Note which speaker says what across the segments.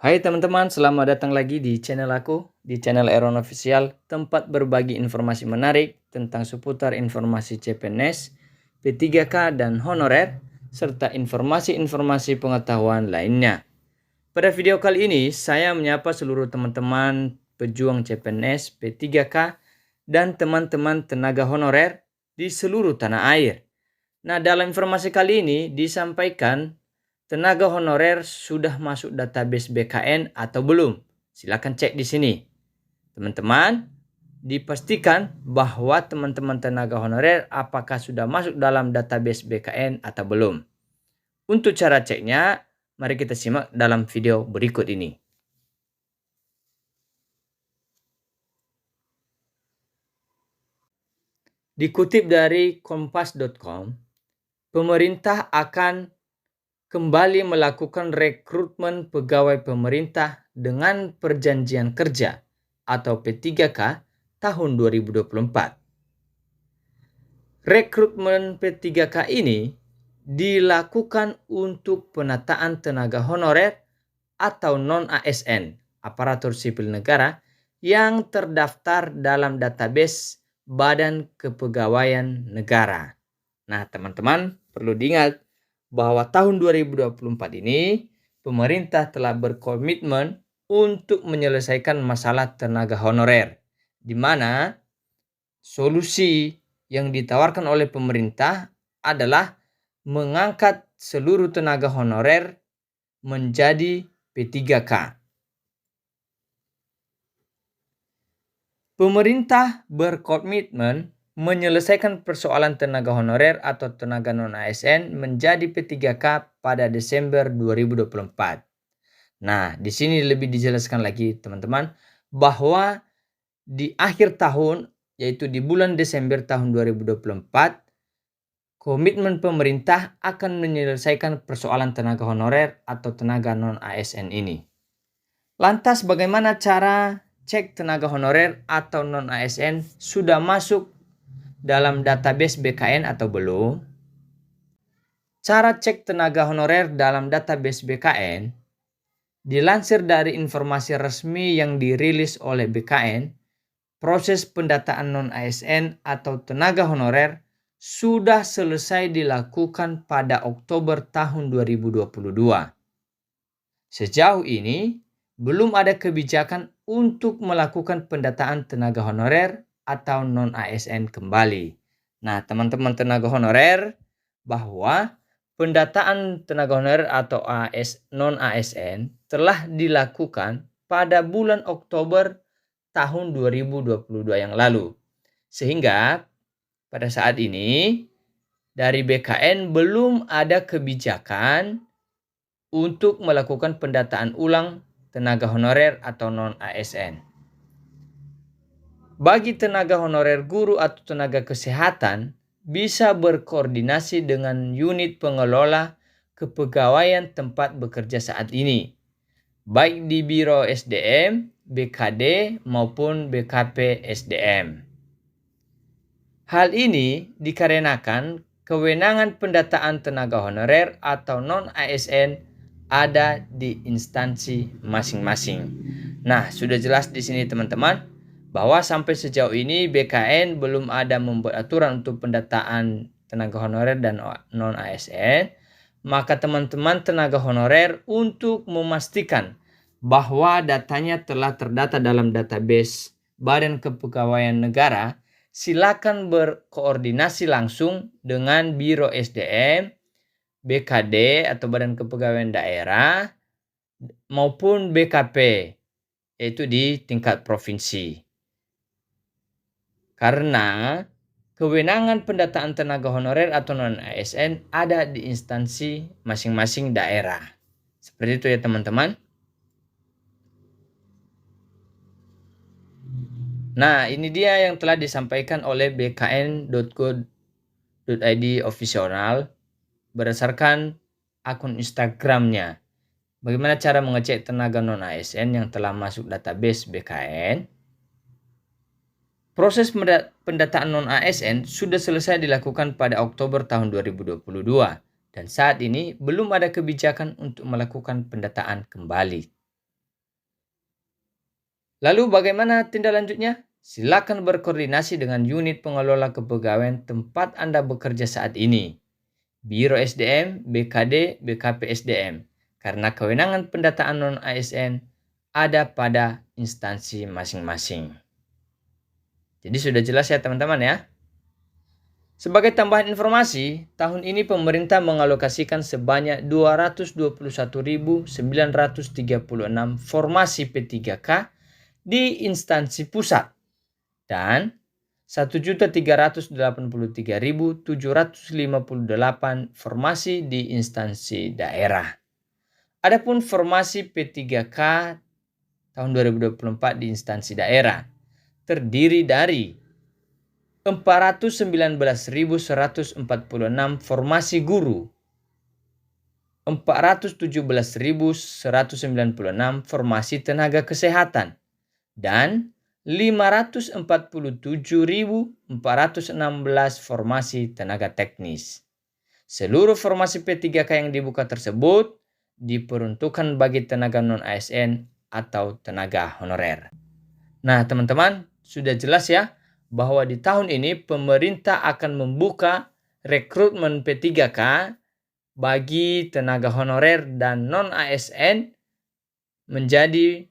Speaker 1: Hai teman-teman, selamat datang lagi di channel aku, di channel Aaron Official, tempat berbagi informasi menarik tentang seputar informasi CPNS, P3K dan honorer, serta informasi-informasi pengetahuan lainnya. Pada video kali ini, saya menyapa seluruh teman-teman pejuang CPNS, P3K, dan teman-teman tenaga honorer di seluruh tanah air. Nah, dalam informasi kali ini disampaikan tenaga honorer sudah masuk database BKN atau belum? Silakan cek di sini. Teman-teman, dipastikan bahwa teman-teman tenaga honorer apakah sudah masuk dalam database BKN atau belum. Untuk cara ceknya, mari kita simak dalam video berikut ini. Dikutip dari kompas.com, pemerintah akan kembali melakukan rekrutmen pegawai pemerintah dengan perjanjian kerja atau P3K tahun 2024. Rekrutmen P3K ini dilakukan untuk penataan tenaga honorer atau non-ASN, aparatur sipil negara, yang terdaftar dalam database Badan Kepegawaian Negara. Nah, teman-teman perlu diingat bahwa tahun 2024 ini pemerintah telah berkomitmen untuk menyelesaikan masalah tenaga honorer, di mana solusi yang ditawarkan oleh pemerintah adalah mengangkat seluruh tenaga honorer menjadi P3K. Pemerintah berkomitmen menyelesaikan persoalan tenaga honorer atau tenaga non-ASN menjadi P3K pada Desember 2024. Nah, di sini lebih dijelaskan lagi teman-teman bahwa di akhir tahun, yaitu di bulan Desember tahun 2024, komitmen pemerintah akan menyelesaikan persoalan tenaga honorer atau tenaga non-ASN ini. Lantas bagaimana cara cek tenaga honorer atau non-ASN sudah masuk dalam database BKN atau belum? Cara cek tenaga honorer dalam database BKN dilansir dari informasi resmi yang dirilis oleh BKN, proses pendataan non-ASN atau tenaga honorer sudah selesai dilakukan pada Oktober tahun 2022. Sejauh ini, belum ada kebijakan untuk melakukan pendataan tenaga honorer atau non-ASN kembali. Nah, teman-teman tenaga honorer, bahwa pendataan tenaga honorer atau non-ASN telah dilakukan pada bulan Oktober tahun 2022 yang lalu. Sehingga pada saat ini dari BKN belum ada kebijakan untuk melakukan pendataan ulang tenaga honorer atau non-ASN. Bagi tenaga honorer guru atau tenaga kesehatan, bisa berkoordinasi dengan unit pengelola kepegawaian tempat bekerja saat ini, baik di Biro SDM, BKD, maupun BKP SDM. Hal ini dikarenakan kewenangan pendataan tenaga honorer atau non-ASN ada di instansi masing-masing. Nah, sudah jelas di sini teman-teman bahwa sampai sejauh ini BKN belum ada membuat aturan untuk pendataan tenaga honorer dan non-ASN. Maka teman-teman tenaga honorer untuk memastikan bahwa datanya telah terdata dalam database Badan Kepegawaian Negara, silakan berkoordinasi langsung dengan Biro SDM, BKD atau Badan Kepegawaian Daerah, maupun BKP, yaitu di tingkat provinsi. Karena kewenangan pendataan tenaga honorer atau non-ASN ada di instansi masing-masing daerah. Seperti itu ya teman-teman. Nah, ini dia yang telah disampaikan oleh bkn.go.id official berdasarkan akun Instagramnya. Bagaimana cara mengecek tenaga non-ASN yang telah masuk database BKN? Proses pendataan non-ASN sudah selesai dilakukan pada Oktober tahun 2022 dan saat ini belum ada kebijakan untuk melakukan pendataan kembali. Lalu bagaimana tindak lanjutnya? Silakan berkoordinasi dengan unit pengelola kepegawaian tempat Anda bekerja saat ini. Biro SDM, BKD, BKP SDM. Karena kewenangan pendataan non-ASN ada pada instansi masing-masing. Jadi sudah jelas ya teman-teman ya. Sebagai tambahan informasi, tahun ini pemerintah mengalokasikan sebanyak 221.936 formasi P3K di instansi pusat dan 1.383.758 formasi di instansi daerah. Adapun formasi P3K tahun 2024 di instansi daerah terdiri dari 419.146 formasi guru, 417.196 formasi tenaga kesehatan, dan 547.416 formasi tenaga teknis. Seluruh formasi P3K yang dibuka tersebut diperuntukkan bagi tenaga non-ASN atau tenaga honorer. Nah, teman-teman, sudah jelas ya bahwa di tahun ini pemerintah akan membuka rekrutmen P3K bagi tenaga honorer dan non-ASN menjadi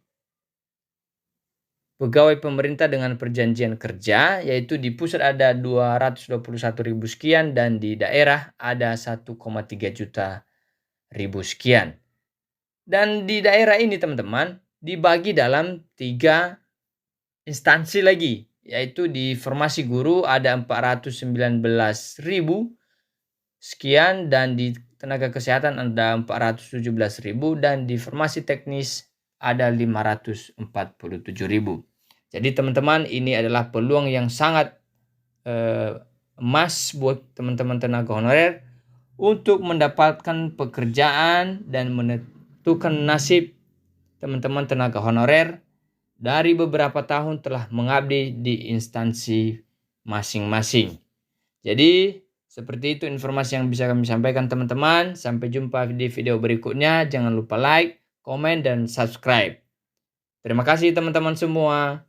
Speaker 1: pegawai pemerintah dengan perjanjian kerja, yaitu di pusat ada 221.000 sekian dan di daerah ada 1,3 juta ribu sekian. Dan di daerah ini teman-teman dibagi dalam 3 instansi lagi, yaitu di formasi guru ada 419.000 sekian dan di tenaga kesehatan ada 417.000 dan di formasi teknis ada 547.000. Jadi teman-teman, ini adalah peluang yang sangat emas buat teman-teman tenaga honorer untuk mendapatkan pekerjaan dan menentukan nasib teman-teman tenaga honorer dari beberapa tahun telah mengabdi di instansi masing-masing. Jadi seperti itu informasi yang bisa kami sampaikan teman-teman. Sampai jumpa di video berikutnya. Jangan lupa like, komen, dan subscribe. Terima kasih teman-teman semua.